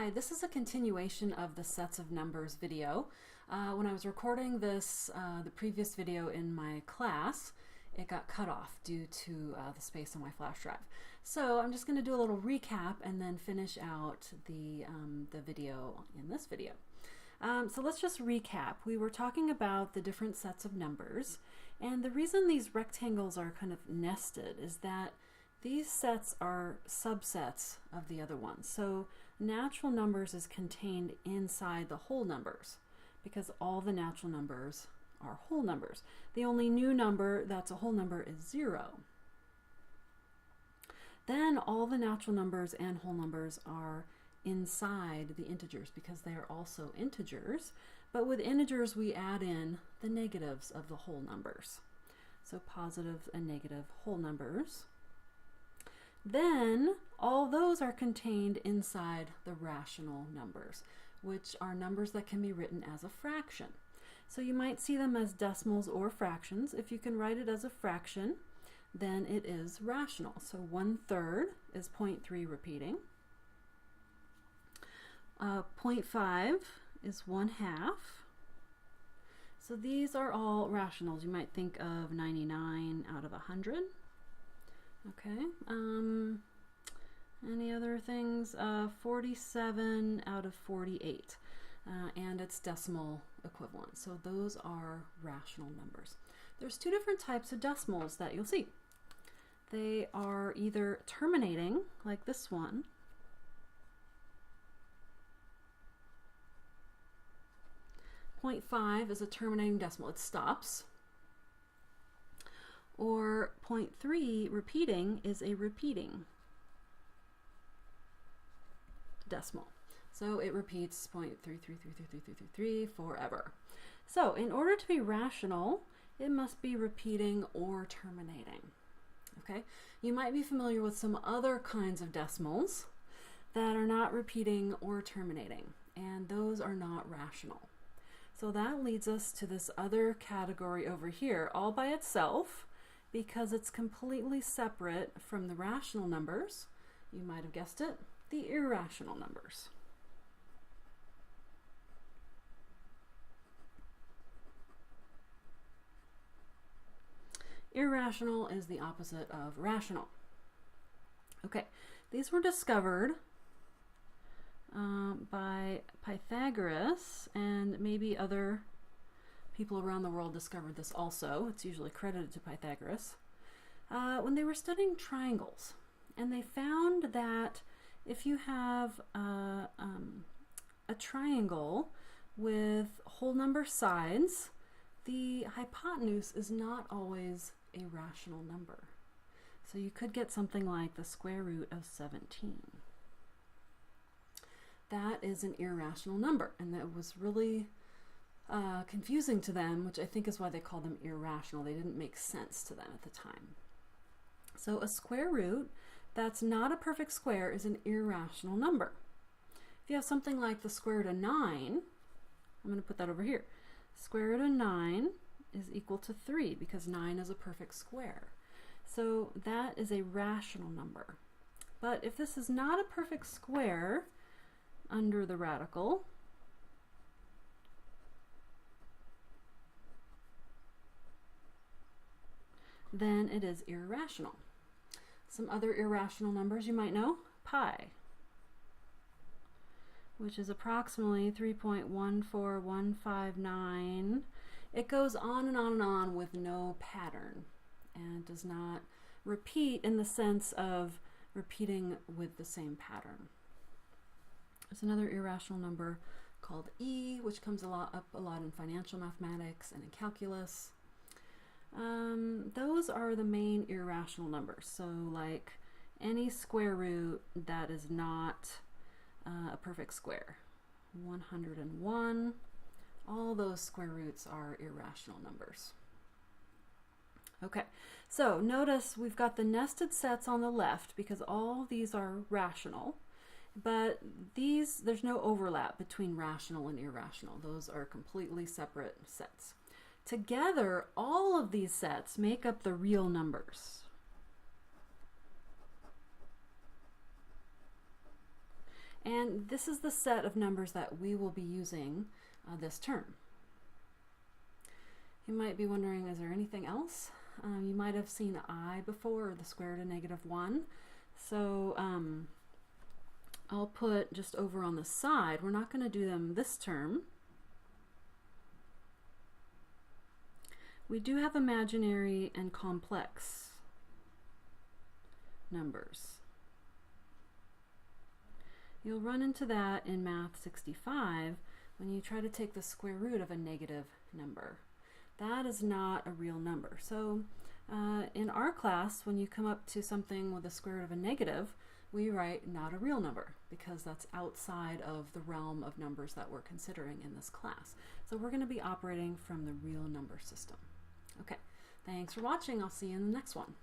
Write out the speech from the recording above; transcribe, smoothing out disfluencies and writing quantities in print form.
Hi, this is a continuation of the sets of numbers video. When I was recording this, the previous video in my class, it got cut off due to the space on my flash drive. So I'm just going to do a little recap and then finish out the video in this video. So let's just recap. We were talking about the different sets of numbers, and the reason these rectangles are kind of nested is that these sets are subsets of the other ones. So natural numbers is contained inside the whole numbers because all the natural numbers are whole numbers. The only new number that's a whole number is 0. Then all the natural numbers and whole numbers are inside the integers because they are also integers. But with integers we add in the negatives of the whole numbers. So positive and negative whole numbers. Then all those are contained inside the rational numbers, which are numbers that can be written as a fraction. So you might see them as decimals or fractions. If you can write it as a fraction, then it is rational. So 1/3 is 0.3 repeating. 0.5 is 1/2. So these are all rationals. You might think of 99 out of 100. Okay, any other things? 47 out of 48, and its decimal equivalent. So those are rational numbers. There's two different types of decimals that you'll see. They are either terminating, like this one, .5 is a terminating decimal, it stops. Or 0.3 repeating is a repeating decimal. So it repeats 0.3333333 forever. So in order to be rational, it must be repeating or terminating. Okay? You might be familiar with some other kinds of decimals that are not repeating or terminating, and those are not rational. So that leads us to this other category over here, all by itself, because it's completely separate from the rational numbers. You might have guessed it, the irrational numbers. Irrational is the opposite of rational. Okay, these were discovered by Pythagoras, and maybe other people around the world discovered this also. It's usually credited to Pythagoras. When they were studying triangles, and they found that if you have a triangle with whole number sides, the hypotenuse is not always a rational number. So you could get something like the square root of 17. That is an irrational number, and that was really confusing to them, which I think is why they called them irrational. They didn't make sense to them at the time. So a square root that's not a perfect square is an irrational number. If you have something like the square root of 9, I'm going to put that over here. Square root of 9 is equal to 3 because 9 is a perfect square. So that is a rational number. But if this is not a perfect square under the radical, then it is irrational. Some other irrational numbers you might know: pi, which is approximately 3.14159. It goes on and on and on with no pattern and does not repeat in the sense of repeating with the same pattern. There's another irrational number called e, which comes up a lot in financial mathematics and in calculus. Those are the main irrational numbers. So like any square root that is not a perfect square. 101, all those square roots are irrational numbers. Okay, so notice we've got the nested sets on the left because all these are rational, but there's no overlap between rational and irrational. Those are completely separate sets. Together, all of these sets make up the real numbers. And this is the set of numbers that we will be using this term. You might be wondering, is there anything else? You might have seen I before, or the square root of -1. So I'll put just over on the side, we're not going to do them this term. We do have imaginary and complex numbers. You'll run into that in Math 65 when you try to take the square root of a negative number. That is not a real number. So in our class, when you come up to something with a square root of a negative, we write not a real number, because that's outside of the realm of numbers that we're considering in this class. So we're going to be operating from the real number system. Okay, thanks for watching. I'll see you in the next one.